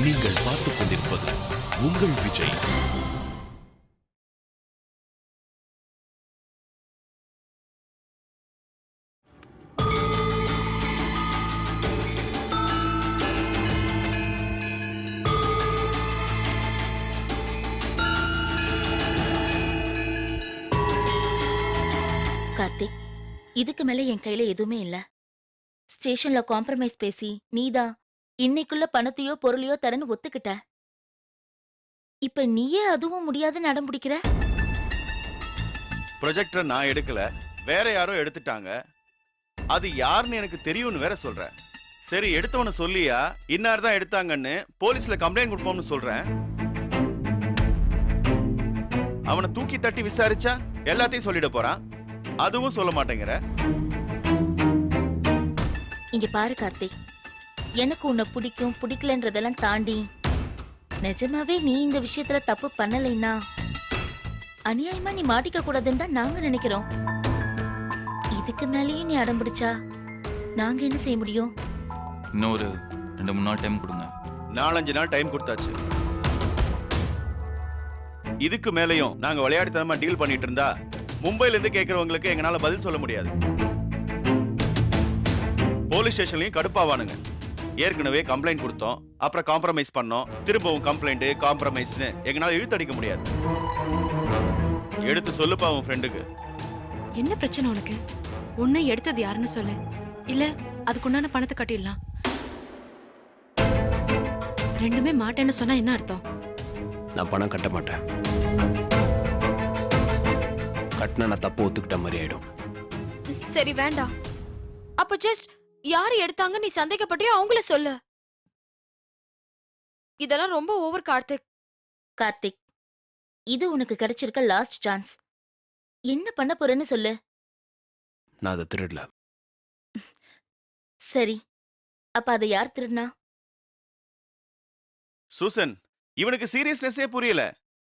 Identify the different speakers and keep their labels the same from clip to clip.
Speaker 1: நீங்கள் பார்த்துக் கொண்டிருப்பது உங்கள் விஜய்.
Speaker 2: கார்த்திக், இதுக்கு மேல என் கையில எதுவுமே இல்ல. ஸ்டேஷன்ல காம்ப்ரமைஸ் பேசி நீதான் இன்னைக்குள்ள பணத்தையோ பொருளையோ தரன்னு ஒத்துக்கிட்ட. இப்ப நீயே அதுவும் முடியாதுன்னு அடம் பிடிக்கிற.
Speaker 3: ப்ரொஜெக்டரை நான் எடுக்கல, வேற யாரோ எடுத்துட்டாங்க. அது யாருன்னு எனக்கு தெரியும்னு வேற சொல்ற. சரி, எடுத்தவன சொல்லியா இன்னார் தான் எடுத்தாங்கன்னு போலீஸ்ல கம்ப்ளைண்ட் கொடுப்போம்னு சொல்றேன். அவனை தூக்கி தட்டி விசாரிச்சா எல்லாத்தையும் சொல்லிட போறான். அதுவும் சொல்ல மாட்டேங்கிற.
Speaker 2: இங்க பாரு கார்த்திக், எனக்கு உன்னை பிடிக்கும் பிடிக்கலன்றதெல்லாம் தாண்டி நிஜமாவே நீ இந்த விஷயத்துல தப்பு பண்ணலைன்னா அநியாயமா நீ மாட்டிக்க கூடாதுன்னு தான் நாங்க நினைக்கிறோம். இதுக்கு மேலேயும் நீ அடம் பிடிச்சா நாங்க என்ன செய்ய முடியும்?
Speaker 4: இன்னொரு 2-3 நாள் டைம் கொடுங்க.
Speaker 3: 4-5 நாள் டைம் கொடுத்தாச்சு. இதுக்கு மேலையும் நாங்க விளையாட்டுத்தனமா டீல் பண்ணிட்டு இருந்தா மும்பைல இருந்து கேட்கறவங்களுக்கு எங்களால பதில் சொல்ல முடியாது. போலீஸ் ஸ்டேஷன்லயும் கடுப்பாவானுங்க. ஏற்கனவே கம்ப்ளைண்ட் கொடுத்தோம், அப்புறம் காம்ப்ரமைஸ் பண்ணோம், திரும்பவும் கம்ப்ளைண்ட் காம்ப்ரமைஸ்னு எங்களால இழுத்தடிக்க முடியாது. எடுத்து சொல்லுப்பா உன் ஃப்ரெண்டுக்கு.
Speaker 5: என்ன பிரச்சனை உனக்கு? உன்னை எடுத்தது யாருன்னு சொல்லு, இல்ல அதுக்குண்டான பணத்தை கட்டிடலாம். ரெண்டுமே மாட்டேன்னு சொன்னா என்ன அர்த்தம்?
Speaker 6: நான் பணம் கட்ட மாட்டேன். கட்டினா நான் தப்பு ஒத்துக்கிட்ட மாதிரி ஆயிடும்.
Speaker 7: சரி வேண்டாம். அப்ப ஜஸ்ட் யாரு எடுத்தாங்க நீ சந்தேகப்பட்டியோ அவங்கள சொல்லு. இதெல்லாம் ரொம்ப ஓவர் கார்த்திக்.
Speaker 2: கார்த்திக், இது உனக்கு கிடைச்சிருக்க லாஸ்ட் சான்ஸ். என்ன பண்ண போறேன்னு சொல்லு.
Speaker 6: நான் அதை திருடல.
Speaker 2: சரி, அப்ப அதை யார் திருடுனா?
Speaker 3: சூசன், இவனுக்கு சீரியஸ்னஸே புரியல.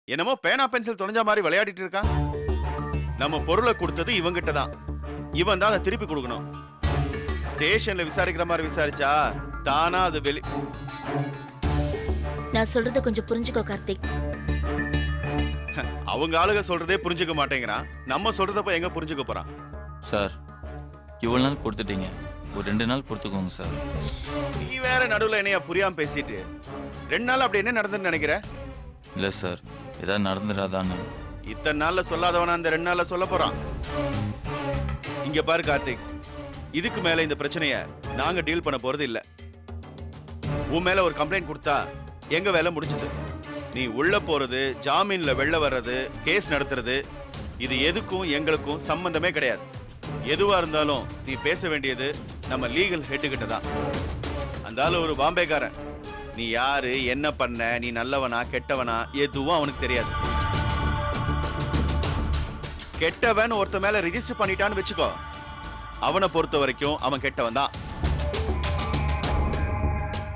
Speaker 3: என்னமோ பேனா பென்சில் தொலைஞ்ச மாதிரி விளையாடிட்டு இருக்கான். நம்ம பொருளை கொடுத்தது இவங்கிட்ட தான். இவன் தான் அதை திருப்பி கொடுக்கணும். ஸ்டேஷன்ல விசாரிக்கிற மாதிரி விசாரிச்சா தானா அது வெளி.
Speaker 2: நான் சொல்றத கொஞ்சம் புரிஞ்சுக்கோ கார்த்திக்.
Speaker 3: அவங்க ஆளுங்க சொல்றதே புரிஞ்சுக்க மாட்டேங்கிறான். நம்ம சொல்றதப்ப எங்க புரிஞ்சுக்க போறான்?
Speaker 4: சார், இவ்வளோ நாள் பொறுத்துட்டீங்க, ஒரு 2 நாள் பொறுத்துக்கோங்க சார்.
Speaker 3: நீ வேற நடுவுல என்னையா புரியாம பேசிட்டு 2 நாள் அப்படி என்ன நடந்துன்னு நினைக்கிற?
Speaker 4: இல்லை சார், ஏதாவது நடந்துடாதான்னு.
Speaker 3: இத்தனை நாள்ல சொல்லாதவனா அந்த 2 நாள்ல சொல்ல போறான். இங்க பாரு கார்த்திக், இதுக்கு மேல இந்த பிரச்சனைய நாங்க டீல் பண்ண போறது இல்ல. உன் மேல ஒரு கம்ப்ளைண்ட் கொடுத்தா எங்க வேலை முடிஞ்சது. நீ உள்ள போறது, ஜாமீன்ல வெளில வர்றது, கேஸ் நடத்துறது, இது எதுக்கும் எங்களுக்கும் சம்பந்தமே கிடையாது. எதுவா இருந்தாலும் நீ பேச வேண்டியது நம்ம லீகல் ஹெட் கிட்ட தான். அந்த ஆளு ஒரு பாம்பேக்காரன். நீ யாரு, என்ன பண்ண, நீ நல்லவனா கெட்டவனா எதுவும் அவனுக்கு தெரியாது. கெட்டவன் ஒருத்த மேல ரிஜிஸ்டர் பண்ணிட்டான்னு வச்சுக்கோ, அவனை பொறுத்த வரைக்கும் அவன் கெட்டவன் தான்.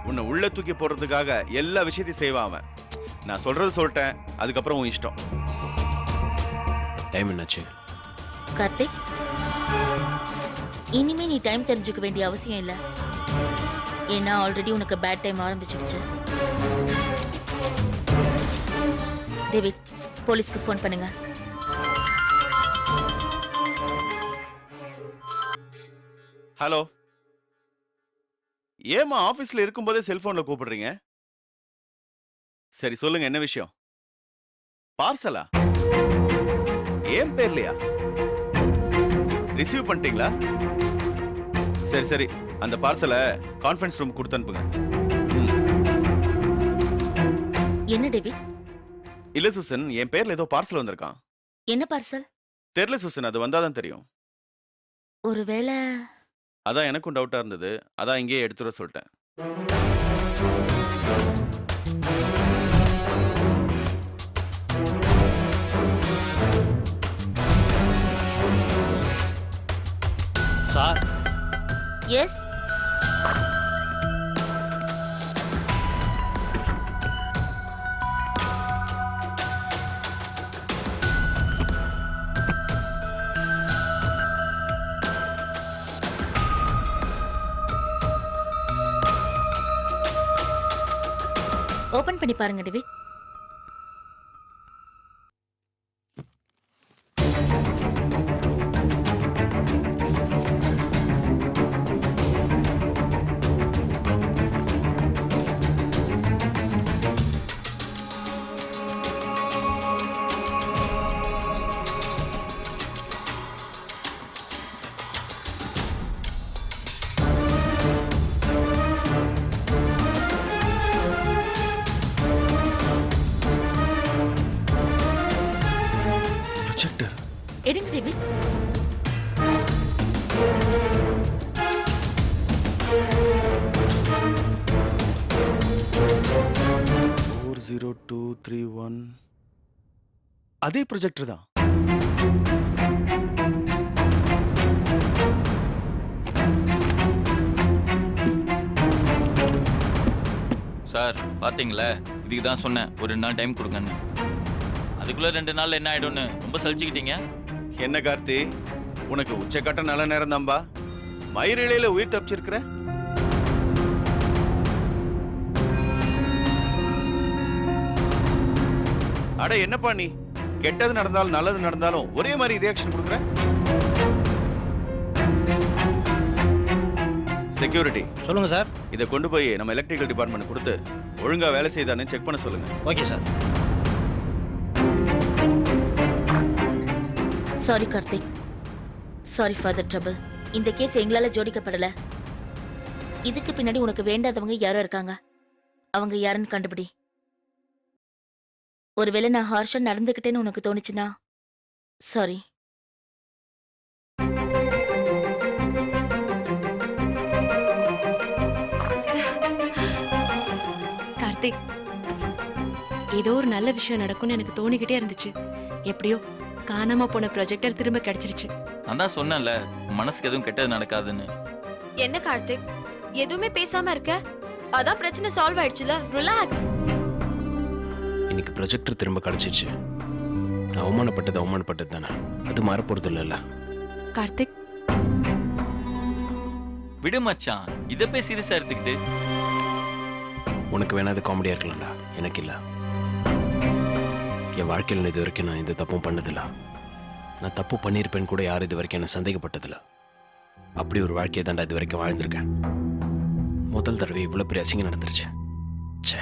Speaker 3: உன்னை உள்ள தூக்கி போடுறதுக்காக எல்லா விஷயத்தையும் செய்வான் அவன். நான் சொல்றது சொல்லிட்டேன், அதுக்கப்புறம் உன் இஷ்டம்.
Speaker 6: டைம் என்னாச்சு?
Speaker 2: கார்த்திக், இனிமே நீ டைம் தெரிஞ்சுக்க வேண்டிய அவசியம் இல்ல. ஏன்னா ஆல்ரெடி உனக்கு பேட் டைம் ஆரம்பிச்சிடுச்சு. டேவிட், போலீஸ்க்கு ஃபோன் பண்ணுங்க.
Speaker 3: ஹலோ, ஏமா ஆபீஸ்ல இருக்கும்போதே செல்போன்ல கூப்பிடுறீங்க? சரி சொல்லுங்க, என்ன விஷயம்? பார்சலா? ஏன் பேர்லையா? ரிசீவ் பண்ணிட்டீங்களா? சரி சரி, அந்த பார்சலை கான்ஃபரன்ஸ் ரூம் கொடுத்து அனுப்புங்க.
Speaker 2: என்ன டேவிட்?
Speaker 3: இல்ல சூசன், என் பேர்ல ஏதோ பார்சல் வந்திருக்கான்.
Speaker 2: என்ன பார்சல்?
Speaker 3: தெரியல சூசன், அது வந்தாதான் தெரியும்.
Speaker 2: ஒருவேளை
Speaker 3: அதான் எனக்கும் டவுட்டா இருந்தது, அதான் இங்கேயே எடுத்துட சொல்லிட்டேன்.
Speaker 8: சார்.
Speaker 2: எஸ். ஓபன் பண்ணி பாருங்க டேவிட்.
Speaker 3: ப்ரொஜெக்டர்.
Speaker 2: எடுங்க டேவிட்.
Speaker 3: ஃபோர் 0231. அதே ப்ரொஜெக்டர் தான்.
Speaker 4: சார் பாத்தீங்களா, இதுக்கு தான் சொன்னேன் ஒரு 2 நாள் டைம் கொடுங்கன்னு. அதுக்குள்ள 2 நாள்ல என்ன ஆயிடும்னு ரொம்ப சலிச்சுக்கிட்டீங்க.
Speaker 3: என்ன கார்த்தி, உனக்கு உச்சக்கட்ட நல்ல நேரம் தான்பா. மயிரிழையில உயிர் தப்பிச்சிருக்கிற. அட என்னப்பா நீ, கெட்டது நடந்தாலும் நல்லது நடந்தாலும் ஒரே மாதிரி ரியாக்ஷன் கொடுக்குற. செக்யூரிட்டி,
Speaker 8: சொல்லுங்க சார்.
Speaker 3: இதை கொண்டு போய் நம்ம எலக்ட்ரிக்கல் டிபார்ட்மெண்ட் கொடுத்து ஒழுங்கா வேலை செய்தானே செக் பண்ண சொல்லுங்க.
Speaker 8: Okay sir.
Speaker 2: Sorry Karthik, sorry for the trouble. இந்த கேஸ் எங்களால ஜோடிக்கப்படல. இதுக்கு பின்னாடி உனக்கு வேண்டாதவங்க யாரோ இருக்காங்க. அவங்க யாருன்னு கண்டுபிடி. ஒருவேளை நான் ஹார்ஷா நடந்துக்கிட்டேன்னு உனக்கு தோணுச்சுன்னா சாரி.
Speaker 5: கார்த்திக், ஏதோ ஒரு நல்ல விஷயம் நடக்கும்னு எனக்கு தோணிக்கிட்டே இருந்துச்சு. எப்படியோ காணாம போன ப்ரொஜெக்டர் திரும்ப கிடைச்சிருச்சு.
Speaker 4: நான் தான் சொன்னேன்ல, மனசுக்கு எதுவும் கெட்டது நடக்காதுன்னு.
Speaker 7: என்ன கார்த்திக், எதுவுமே பேசாம இருக்க? அதான் பிரச்சனை சால்வ் ஆயிடுச்சுல, ரிலாக்ஸ்.
Speaker 6: இன்னைக்கு ப்ரொஜெக்டர் திரும்ப கிடைச்சிருச்சு. நான் அவமானப்பட்டது தானே, அது மாறப்போறது இல்லைல்ல.
Speaker 5: கார்த்திக்,
Speaker 4: விடு மச்சான், இதை போய் சீரியஸா எடுத்துக்கிட்டு.
Speaker 6: உனக்கு வேணா அது காமெடியா இருக்கலாம்டா, எனக்கு இல்ல. என் வாழ்க்கையில் இது வரைக்கும் நான் எந்த தப்பும் பண்ணதில்ல. நான் தப்பு பண்ணியிருப்பேன்னு கூட யாரும் இது வரைக்கும் என்ன சந்தேகப்பட்டதில்ல. அப்படி ஒரு வாழ்க்கையை தாண்டா இது வரைக்கும் வாழ்ந்திருக்கேன். முதல் தடவை இவ்வளவு பெரிய அசிங்கம் நடந்துருச்சு. ச்சே.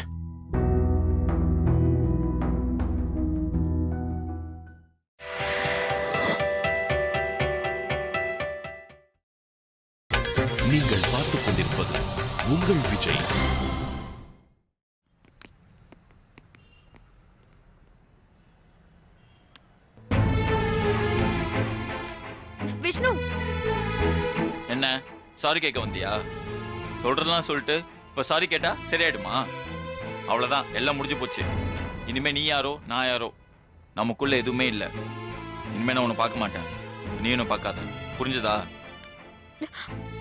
Speaker 1: நீங்கள் பார்த்துக் கொண்டிருப்பது உங்கள் விஜய்.
Speaker 7: விஷ்ணு,
Speaker 4: என்ன சாரி கேட்க வந்தியா? சொல்றதெல்லாம் சொல்லிட்டு இப்ப சாரி கேட்டா சரியாயிடுமா? அவ்வளவுதான், எல்லாம் முடிஞ்சு போச்சு. இனிமே நீ யாரோ நான் யாரோ, நமக்குள்ள எதுவுமே இல்ல. இனிமே நான் உன்னை பார்க்க மாட்டேன், நீ என்ன பார்க்காத. புரிஞ்சுதா?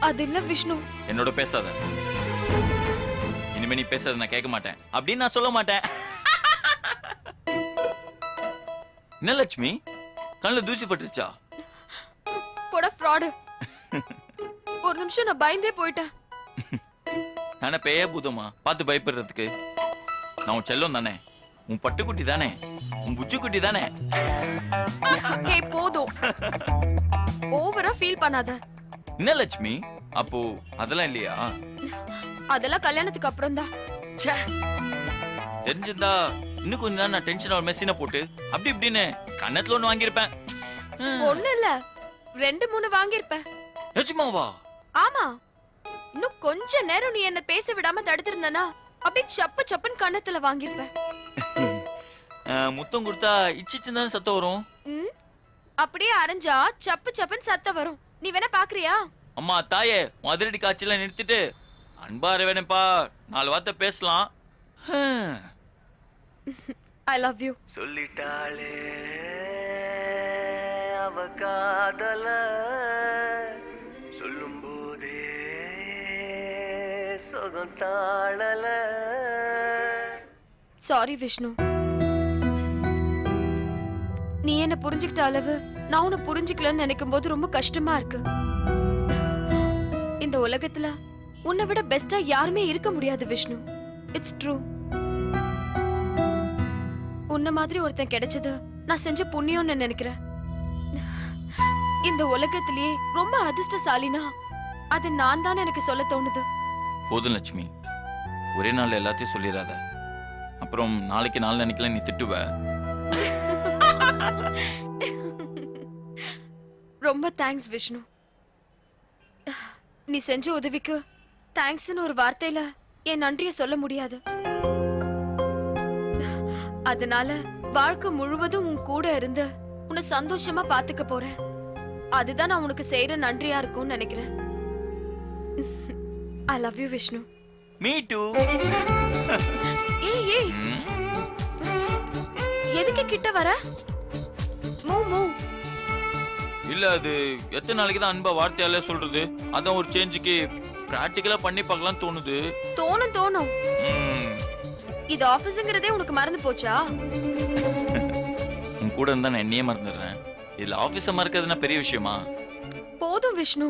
Speaker 7: அது இல்ல விஷ்ணு.
Speaker 4: என்னோட பேசாத. இனிமே நீ பேசாத நான் கேட்க மாட்டேன் அப்படின்னு நான் சொல்ல மாட்டேன். என்ன லட்சுமி, கண்ணில் தூசி பட்டுருச்சா?
Speaker 7: போட ஃப்ராடு. ஒரு நிமிஷம் நான் பயந்தே போயிட்டேன்.
Speaker 4: நானே பேய பூதமா பார்த்து பயப்படுறதுக்கு? நான் உன் செல்லம் தானே, உன் பட்டுக்குட்டி தானே, உன் புச்சு குட்டி தானே.
Speaker 7: ஹே போதும், ஓவரா ஃபீல் பண்ணாத.
Speaker 4: என்ன லட்சுமி, அப்போ அதெல்லாம் இல்லையா?
Speaker 7: அதெல்லாம் கல்யாணத்துக்கு அப்புறம் தான்.
Speaker 4: தெரிஞ்சிருந்தா இன்னும் கொஞ்ச நேரம் நான் டென்ஷன் ஆகிற மெஷினை போட்டு அப்படி இப்படின்னு கண்ணத்துல ஒண்ணு வாங்கியிருப்பேன்.
Speaker 7: ஒண்ணு இல்ல, 2-3 வாங்கியிருப்ப.
Speaker 4: நிஜமாவா?
Speaker 7: ஆமா, இன்னும் கொஞ்ச நேரம் நீ என்ன பேச விடாம தடுத்திருந்தனா அப்படியே சப்பு சப்புன்னு கண்ணத்துல வாங்கியிருப்ப.
Speaker 4: முத்தம் கொடுத்தா இச்சிச்சுன்னு தானே சத்தம் வரும்.
Speaker 7: அப்படியே அரைஞ்சா சப்பு சப்புன்னு சத்தம் வரும். நீ வேணா பாக்குறியா?
Speaker 4: அம்மா தாயே, அதிரடி காய்ச்சல நிறுத்திட்டு அன்பா வேணும்பா, 4 வார்த்தை பேசலாம்.
Speaker 7: ஐ லவ் யூ.
Speaker 9: சொல்லிட்டாளே அவ காதல, சொல்லும் போதே சுகம் தாழல.
Speaker 7: சாரி விஷ்ணு, நீ என்ன புரிஞ்சுக்கிட்ட அளவு நான் உன்னை புரிஞ்சுக்கலன்னு நினைக்கும் போது ரொம்ப கஷ்டமா இருக்கு. இந்த உலகத்துல உன்னை விட பெஸ்டா யாருமே இருக்க முடியாது விஷ்ணு. It's true. உன்ன மாதிரி ஒருத்தன் கிடைச்சது நான் செஞ்ச புண்ணியம்னு நினைக்கிறேன். இந்த உலகத்திலேயே ரொம்ப அதிர்ஷ்டசாலினா அது நான் தான் எனக்கு சொல்ல தோணுது.
Speaker 4: போதும் லட்சுமி, ஒரே நாள் எல்லாத்தையும் சொல்லிடாத. அப்புறம் நாளைக்கு நாள் நினைக்கல நீ திட்டுவ.
Speaker 7: ரொம்ப தேங்க்ஸ் விஷ்ணு. நீ செஞ்ச உதவிக்கு தேங்க்ஸ்னு ஒரு வார்த்தையில என் நன்றிய சொல்ல முடியாது. அதனால வாழ்க்கை முழுவதும் உன் கூட இருந்து உன்னை சந்தோஷமா பாத்துக்க போறேன். அதுதான் நான் உனக்கு செய்யற நன்றியா இருக்கும்னு நினைக்கிறேன். I love you Vishnu.
Speaker 4: Me too.
Speaker 7: ஏய் ஏய், எதுக்கு கிட்ட வர? Move move.
Speaker 4: இல்ல, அது எத்தனை நாளைக்கு தான் அன்பா வார்த்தையால சொல்றது? அதான் ஒரு சேஞ்சுக்கு பிராக்டிக்கலா பண்ணி பார்க்கலாம் தோணுது.
Speaker 7: தோணும் தோணும்.
Speaker 4: ம்.
Speaker 7: இது ஆபீஸ்ங்கிறதே உனக்கு மறந்து போச்சா?
Speaker 4: உன் கூட இருந்தா நான் என்னையே மறந்துடுறேன். இதுல ஆபீஸ மறக்கிறதுனா பெரிய விஷயமா?
Speaker 7: போதும் விஷ்ணு,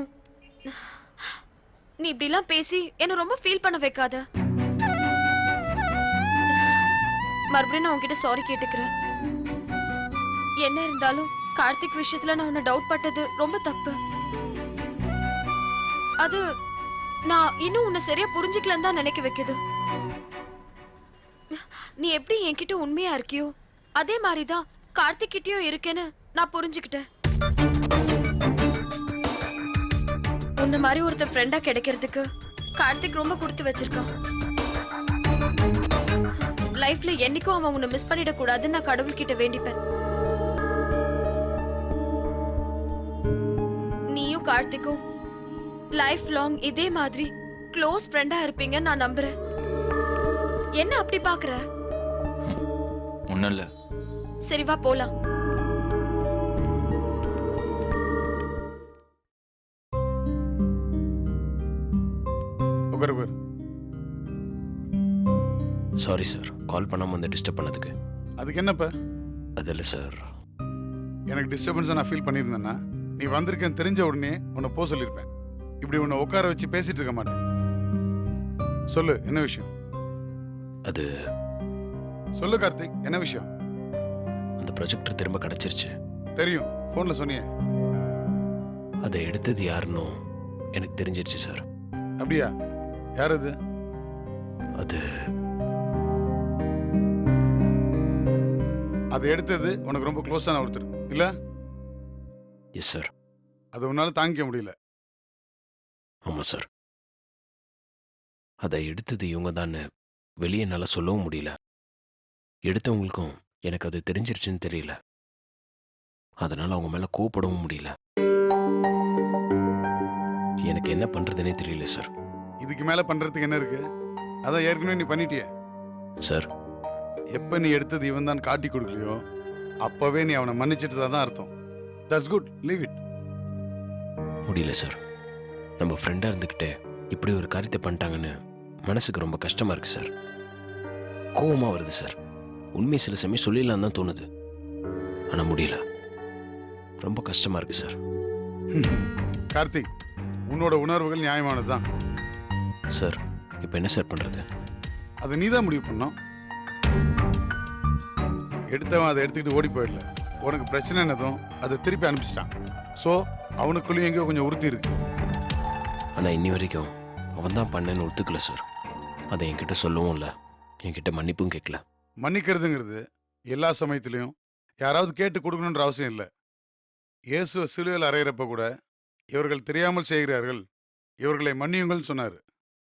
Speaker 7: நீ இப்படி எல்லாம் பேசி என்ன ரொம்ப ஃபீல் பண்ண வைக்காத. மறுபடியும் நான் உன்கிட்ட சாரி கேட்டுக்கிறேன். என்ன இருந்தாலும் கார்த்திக் விஷயத்துல நான் உன்னை டவுட் பட்டது ரொம்ப தப்பு. அது நான் இன்னும் உன்னை சரியா புரிஞ்சுக்கலன்னு தான் நினைக்க வைக்குது. நீ எப்படி என்கிட்ட உண்மையா இருக்கியோ அதே மாதிரிதான் கார்த்திக் கிட்டயும் இருக்கேன்னு நான் புரிஞ்சுக்கிட்டேன். உன்ன மாதிரி ஒருத்தர் ஃப்ரெண்டா கிடைக்கிறதுக்கு கார்த்திக் ரொம்ப கொடுத்து வச்சிருக்கான். லைஃப்ல என்னைக்கும் அவன் உன்னை மிஸ் பண்ணிட கூடாதுன்னு நான் கடவுள்கிட்ட வேண்டிப்பேன். நீயும் கார்த்திக்கும் லைஃப் லாங் இதே மாதிரி க்ளோஸ் ஃப்ரெண்டா இருப்பீங்கன்னு நான் நம்புறேன். என்ன அப்படி பாக்குற?
Speaker 4: ஒண்ணும் இல்ல.
Speaker 7: சரி வா போலாம்.
Speaker 6: சாரி சார், கால் பண்ணாம வந்து டிஸ்டர்ப் பண்ணதுக்கு.
Speaker 10: அதுக்கு என்னப்ப?
Speaker 6: அது இல்லை சார்.
Speaker 10: எனக்கு டிஸ்டர்பன்ஸை நான் ஃபீல் பண்ணியிருந்தேன்னா நீ வந்திருக்கேன்னு தெரிஞ்ச உடனே உன்னை போக சொல்லியிருப்பேன். இப்படி உன்னை உட்கார வச்சு பேசிட்டு இருக்க மாட்டேன். சொல்லு, என்ன விஷயம்?
Speaker 6: அது
Speaker 10: சொல்லு கார்த்திக், என்ன விஷயம்?
Speaker 6: அந்த ப்ரொஜெக்டர் திரும்ப கிடைச்சிருச்சு.
Speaker 10: தெரியும், ஃபோன்ல சொன்னியே.
Speaker 6: அதை எடுத்தது யாருன்னு எனக்கு தெரிஞ்சிருச்சு சார்.
Speaker 10: அப்படியா? யார் அது?
Speaker 6: அது
Speaker 10: அதை எடுத்தது உனக்கு ரொம்ப க்ளோஸான ஒருத்தர் இல்ல?
Speaker 6: Yes sir.
Speaker 10: அதை உன்னால தாங்கிக்க முடியல.
Speaker 6: ஆமாம் சார். அதை எடுத்தது இவங்க தான் வெளியே என்னால் சொல்லவும் முடியல. எடுத்தவங்களுக்கும் எனக்கு அது தெரிஞ்சிருச்சுன்னு தெரியல. அதனால் அவங்க மேலே கோவப்படவும் முடியல. எனக்கு என்ன பண்ணுறதுனே தெரியல சார்.
Speaker 10: இதுக்கு மேல பண்றதுக்கு என்ன இருக்கு? அதான் ஏற்கனவே நீ பண்ணிட்டியே
Speaker 6: சார்.
Speaker 10: எப்ப நீ எடுத்தது இவன் தான் காட்டி கொடுக்கலையோ அப்பவே நீ அவனை மன்னிச்சிட்டு தான் அர்த்தம். That's good, leave it.
Speaker 6: முடியல சார். நம்ம ஃப்ரெண்டாக இருந்துக்கிட்டே இப்படி ஒரு காரியத்தை பண்ணிட்டாங்கன்னு மனசுக்கு ரொம்ப கஷ்டமாக இருக்கு சார். கோவமாக வருது சார். உண்மை சில சமயம் சொல்லிடலாம் தான் தோணுது, ஆனால் முடியல. ரொம்ப கஷ்டமாக இருக்கு சார்.
Speaker 10: கார்த்திக், உன்னோட உணர்வுகள் நியாயமானது தான்
Speaker 6: சார். இப்போ என்ன சார் பண்ணுறது?
Speaker 10: அதை நீ தான் முடிவு பண்ணோம். எடுத்தவன் அதை எடுத்துக்கிட்டு ஓடி போயிடல. உனக்கு பிரச்சனை என்னதும் அதை திருப்பி அனுப்பிச்சிட்டான். ஸோ அவனுக்குள்ளேயும் எங்கேயோ கொஞ்சம் உறுத்தி இருக்கு.
Speaker 6: ஆனால் இன்னி வரைக்கும் அவன் தான் பண்ணேன்னு ஒத்துக்கல சார். அதை என்கிட்ட சொல்லவும் இல்லை, என்கிட்ட மன்னிப்பும் கேட்கல.
Speaker 10: மன்னிக்கிறதுங்கிறது எல்லா சமயத்திலையும் யாராவது கேட்டு கொடுக்கணுன்ற அவசியம் இல்லை. இயேசுவை சிலுவையில் அறையிறப்ப கூட இவர்கள் தெரியாமல் செய்கிறார்கள், இவர்களை மன்னியுங்கள்னு சொன்னார்.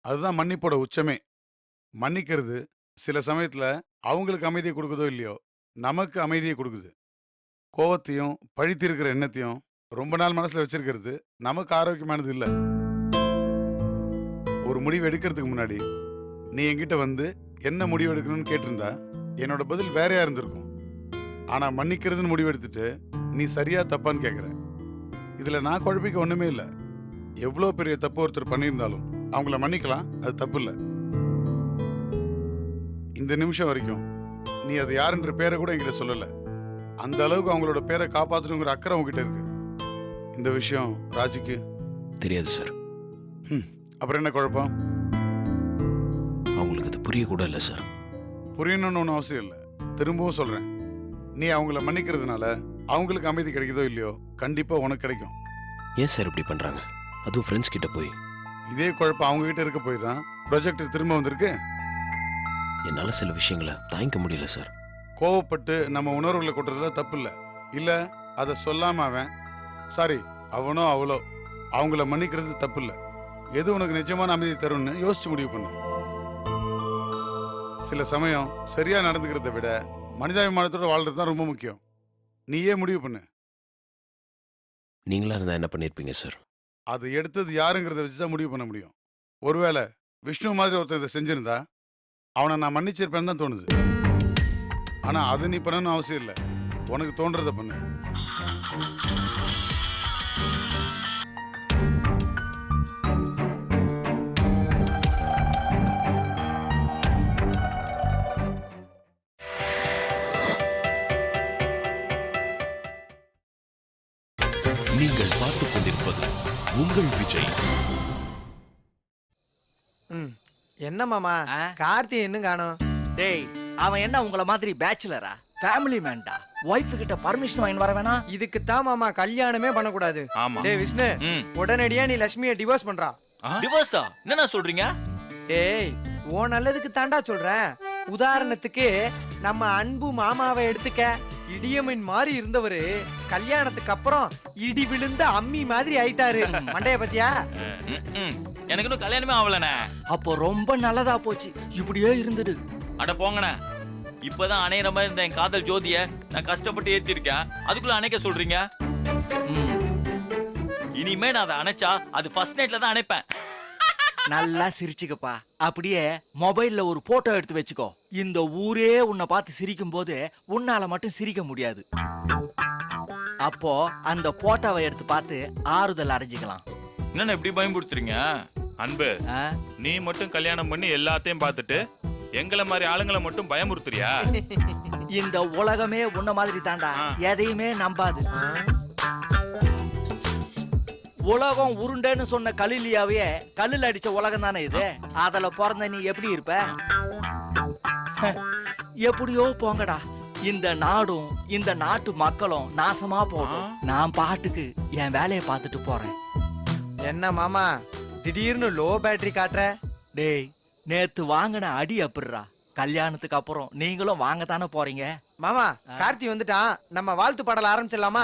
Speaker 10: அதுதான் மன்னிப்போட உச்சமே. மன்னிக்கிறது சில சமயத்தில் அவங்களுக்கு அமைதியை கொடுக்குதோ இல்லையோ, நமக்கு அமைதியை கொடுக்குது. கோவத்தையும் பழித்திருக்கிற எண்ணத்தையும் ரொம்ப நாள் மனசில் வச்சிருக்கிறது நமக்கு ஆரோக்கியமானது இல்லை. ஒரு முடிவு எடுக்கிறதுக்கு முன்னாடி நீ என்கிட்ட வந்து என்ன முடிவு எடுக்கணும்னு கேட்டிருந்தா என்னோட பதில் வேறையா இருந்திருக்கும். ஆனா மன்னிக்கிறதுன்னு முடிவு எடுத்துட்டு நீ சரியா தப்பான்னு கேட்குற. இதுல நான் குழப்பிக்க ஒண்ணுமே இல்லை. எவ்வளோ பெரிய தப்பு ஒருத்தர் பண்ணியிருந்தாலும் அவங்கள மன்னிக்கலாம், அது தப்பு இல்லை. இந்த நிமிஷம் வரைக்கும் நீ அது யாருன்ற பேரை கூட என்கிட்ட சொல்லலை. அந்த அளவுக்கு அவங்களோட பேரை காப்பாற்றணுங்கிற அக்கறை உங்ககிட்ட இருக்கு. இந்த விஷயம் ராஜிக்கு
Speaker 6: தெரியாது சார்.
Speaker 10: அப்புறம் என்ன குழப்பம்?
Speaker 6: அவங்களுக்கு அது புரிய கூட இல்லை சார்.
Speaker 10: புரியணும்னு ஒன்றும் அவசியம் இல்லை. திரும்பவும் சொல்றேன், நீ அவங்கள மன்னிக்கிறதுனால அவங்களுக்கு அமைதி கிடைக்குதோ இல்லையோ கண்டிப்பா உனக்கு கிடைக்கும்.
Speaker 6: ஏன் சார் இப்படி பண்றாங்க? அதுவும் ஃப்ரெண்ட்ஸ் கிட்ட போய்.
Speaker 10: இதே குழப்பம் அவங்க கிட்ட இருக்க போய் தான் ப்ரொஜெக்ட் திரும்ப வந்திருக்கு.
Speaker 6: என்னால சில விஷயங்களை தாங்கிக்க முடியல சார்.
Speaker 10: கோவப்பட்டு நம்ம உணர்வுகளை கொட்டுறதுல தப்பு இல்லை. இல்ல அதை சொல்லாம அவன் சாரி அவனோ அவளோ அவங்கள மன்னிக்கிறது தப்பு இல்லை. எது உனக்கு நிஜமான அமைதி தரும்னு யோசிச்சு முடிவு பண்ணு. சில சமயம் சரியா நடந்துக்கிறத விட மனிதாபிமானத்தோட வாழ்றது தான் ரொம்ப முக்கியம். நீயே முடிவு பண்ணு.
Speaker 6: நீங்களா இருந்தா என்ன பண்ணிருப்பீங்க சார்?
Speaker 10: அது எடுத்தது யாருங்கிறத வச்சு தான் முடிவு பண்ண முடியும். ஒருவேளை விஷ்ணு மாதிரி ஒருத்தன் இதை செஞ்சிருந்தா அவனை நான் மன்னிச்சிருப்பேன்னு தான் தோணுது. ஆனா அது நீ பண்ணணும்னு அவசியம் இல்லை. உனக்கு தோன்றத பண்ணு.
Speaker 1: நீங்கள் பார்த்துக் கொண்டிருப்பது உங்கள் விஜய்.
Speaker 9: என்ன மாமா கார்த்தி இன்னும் காணோம்?
Speaker 11: டேய் அவன் என்ன உங்கள மாதிரி பேச்சுலரா? ஃபேமிலி மேன்டா. வைஃப் கிட்ட பர்மிஷன் வாங்கி வர வேணா?
Speaker 9: இதுக்கு தான் மாமா கல்யாணமே பண்ண கூடாது.
Speaker 4: ஆமா.
Speaker 9: டேய் விஷ்ணு, உடனடியா நீ லட்சுமியை டிவோர்ஸ் பண்றா.
Speaker 4: டிவோர்ஸா? என்னண்ணா சொல்றீங்க?
Speaker 9: டேய் ஓ நல்லதுக்கு தாண்டா சொல்றேன். உதாரணத்துக்கு நம்ம அன்பு மாமாவை எடுத்துக்க. இடியமின் மாதிரி இருந்தவரு கல்யாணத்துக்கு அப்புறம் இடி விழுந்த அம்மி மாதிரி ஆயிட்டாரு. மண்டைய பத்தியா?
Speaker 4: எனக்கு இன்னும் கல்யாணமே ஆகலண்ணே.
Speaker 11: அப்போ ரொம்ப நல்லதா போச்சு. இப்படியே இருந்துடு.
Speaker 4: அட போங்கண்ணே. இப்பதான் அணையிற மாதிரி இருந்த என் காதல் ஜோதிய நான் கஷ்டப்பட்டு ஏத்திருக்கேன். அதுக்குள்ள அணைக்க சொல்றீங்க? இனிமே நான் அதை அணைச்சா அது ஃபர்ஸ்ட் நைட்ல தான் அணைப்பேன்.
Speaker 11: நல்லா சிரிச்சுக்கப்பா. அப்படியே மொபைல்ல ஒரு போட்டோ எடுத்து வச்சுக்கோ. இந்த ஊரே உன்னை பார்த்து சிரிக்கும் போது உன்னால மட்டும் சிரிக்க முடியாது. அப்போ அந்த போட்டோவை எடுத்து பார்த்து ஆறுதல் அடைஞ்சுக்கலாம்.
Speaker 4: என்னண்ணே இப்படி பயன்படுத்துறீங்க?
Speaker 12: அன்பு, நீ மட்டும் கல்யாணம் பண்ணி எல்லாத்தையும் பார்த்துட்டு எங்களை மாதிரி ஆளுங்களை மட்டும் பயமுறுத்துறியா?
Speaker 11: இந்த உலகமே உன்ன மாதிரி தாண்டா. எதையுமே நம்பாது. உலகம் உருண்டைன்னு சொன்ன கலிலியாவே கல்லுல அடிச்ச உலகம் தானே இது. அதுல பிறந்த நீ எப்படி இருப்ப? எப்படியோ போங்கடா. இந்த நாடும் இந்த நாட்டு மக்களும் நாசமா போகும். நான் பாட்டுக்கு என் வேலையை பார்த்துட்டு போறேன்.
Speaker 9: என்ன மாமா திடீர்னு லோ பேட்டரி காட்டுற?
Speaker 11: டேய் நேத்து வாங்கின அடி அப்படிரா. கல்யாணத்துக்கு அப்புறம் நீங்களும் வாங்கத்தானே போறீங்க.
Speaker 9: மாமா கார்த்தி வந்துட்டான். நம்ம வாழ்த்து பாடல ஆரம்பிச்சிடலாமா?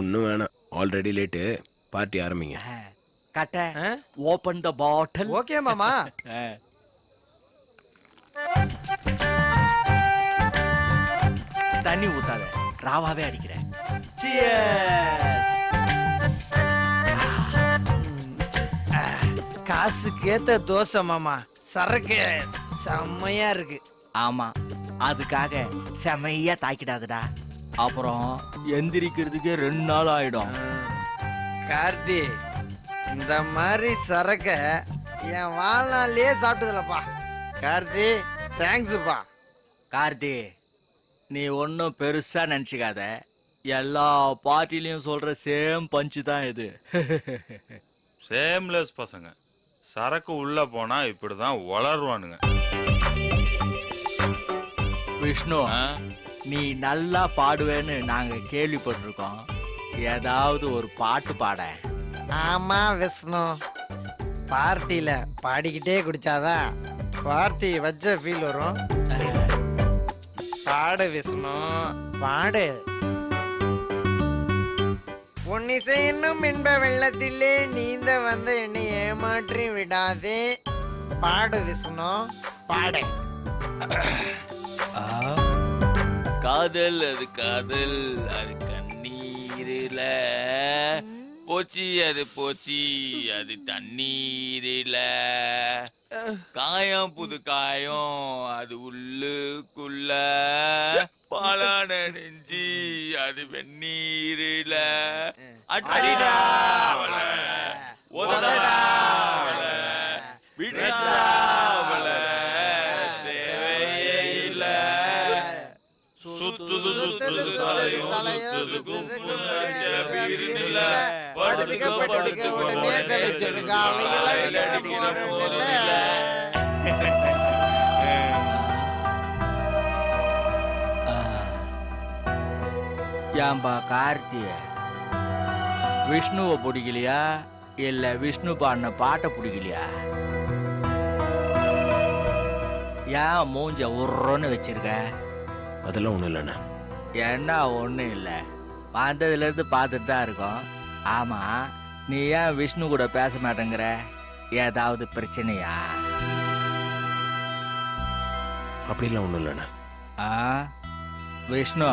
Speaker 6: ஒன்றும் வேணாம், ஆல்ரெடி லேட்டு. பார்ட்டி ஆரம்பிங்க.
Speaker 11: கட்ட ஓபன் த பாட்டில்.
Speaker 9: ஓகே மாமா.
Speaker 11: தண்ணி ஊத்தாத, ராவாவே அடிக்கிறேன்.
Speaker 9: காசுக்கு ஏத்த தோசை மாமா. சரக்கு செம்மையா இருக்கு.
Speaker 11: ஆமா, அதுக்காக செமையா தாக்கிடாதடா. அப்புறம் எந்திரிக்கிறதுக்கே 2 நாள் ஆயிடும்.
Speaker 9: கார்த்தி இந்த மாதிரி சரக்க என் வாழ்நாள்லயே சாப்பிட்டதில்லப்பா. கார்த்தி தேங்க்ஸ்ப்பா.
Speaker 11: கார்த்தி நீ ஒன்னும் பெருசா நினைச்சுக்காத. எல்லா பார்ட்டிலையும் சொல்ற சேம் பஞ்சு தான் இது.
Speaker 12: சேம்லெஸ் பசங்க சரக்கு உள்ள போனா இப்படிதான் வளருவானுங்க.
Speaker 11: விஷ்ணு, நீ நல்லா பாடுவேன்னு நாங்க கேள்விப்பட்டிருக்கோம். ஏதாவது ஒரு பாட்டு பாட.
Speaker 9: ஆமா விஷ்ணு, பார்ட்டில பாடிக்கிட்டே குடிச்சாதான் பார்ட்டி வச்ச ஃபீல் வரும். பாடு விஷ்ணு பாடு. பொன்னிசை என்னும் இன்ப வெள்ளத்திலே நீந்த வந்த என்னை ஏமாற்றி விடாதே. பாடு விஷ்ணு பாடு.
Speaker 4: காதல் அது காதல், அது கண்ணீரில போச்சு, அது போச்சு, அது தண்ணீரில. காயம் புது காயம், அது உள்ளுக்குள்ள பாலான நெஞ்சி, அது வெந்நீரில. அடிடா உதடா விடா தேவையே இல்ல. சுத்துது சுத்துது தலையும் சுத்துது கும்புல படுத்துக்க படுத்துக்க உடனே கழிச்சிடு காலையில அடிக்கிற போதில்ல.
Speaker 11: ஏன்பா கார்த்தி, விஷ்ணுவை பிடிக்கலையா இல்ல விஷ்ணு பாடின பாட்டை பிடிக்கலையா? ஏன் மூஞ்ச உருன்னு வச்சிருக்க?
Speaker 6: அதெல்லாம் ஒன்றும் இல்லைண்ணே.
Speaker 11: என்ன ஒண்ணும் இல்ல, வந்ததுல இருந்து பார்த்துட்டு தான் இருக்கோம். ஆமா, நீ ஏன் விஷ்ணு கூட பேச மாட்டேங்கிற? ஏதாவது பிரச்சனையா?
Speaker 6: அப்படிலாம் ஒன்றும் இல்லைண்ணே.
Speaker 11: ஆ, விஷ்ணு,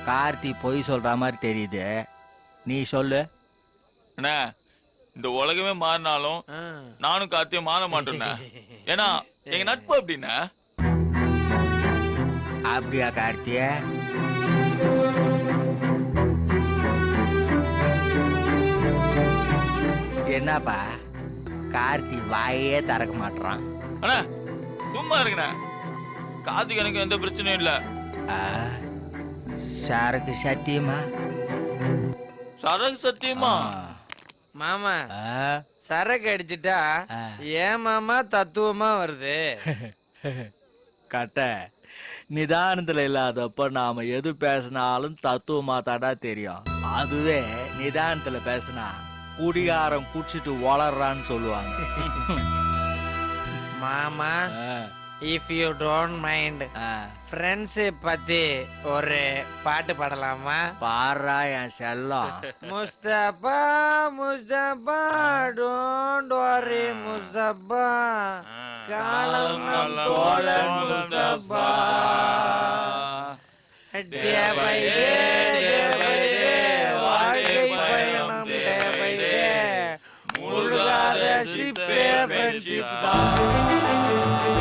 Speaker 11: கார்த்தி பொய் சொல்ற மாதிரி தெரியுது, நீ சொல்லு.
Speaker 4: அண்ணா, இந்த உலகமே மாறினாலும் நானும் கார்த்தியும் மாற மாட்டேண்ணா. ஏன்னா எங்க நட்பு அப்படின்னா.
Speaker 11: அப்படியா கார்த்திய? என்னப்பா கார்த்தி வாயே திறக்க மாட்டான்?
Speaker 4: அண்ணா சும்மா இருக்குண்ணா, கார்த்திக் எனக்கு எந்த பிரச்சனையும் இல்ல.
Speaker 11: சரக்கு சத்தியமா?
Speaker 4: சரக்கு சத்தியமா?
Speaker 9: மாமா சரக்கு அடிச்சுட்டா ஏன் மாமா தத்துவமா வருது?
Speaker 11: கட்ட நிதானத்துல இல்லாதப்ப நாம எது பேசினாலும் தத்துவமா தாடா தெரியும். அதுவே நிதானத்துல பேசினா குடிகாரம் குடிச்சிட்டு வளர்றான்னு சொல்லுவாங்க.
Speaker 9: மாமா, if you don't mind, friendship பத்தி ஒரு பாட்டு பாடலாமா?
Speaker 11: பாடுறா என் செல்லம்.
Speaker 9: முஸ்தபா முஸ்தபா டோன்ட் வரி முஸ்தபா, காலம் நம் தோழன் Mustafa. Day by day, day by day, வாழ்க்கை பயணம் டே பை டே, முழுகாத ஷிப்பே ஃப்ரெண்ட்ஷிப் தான்.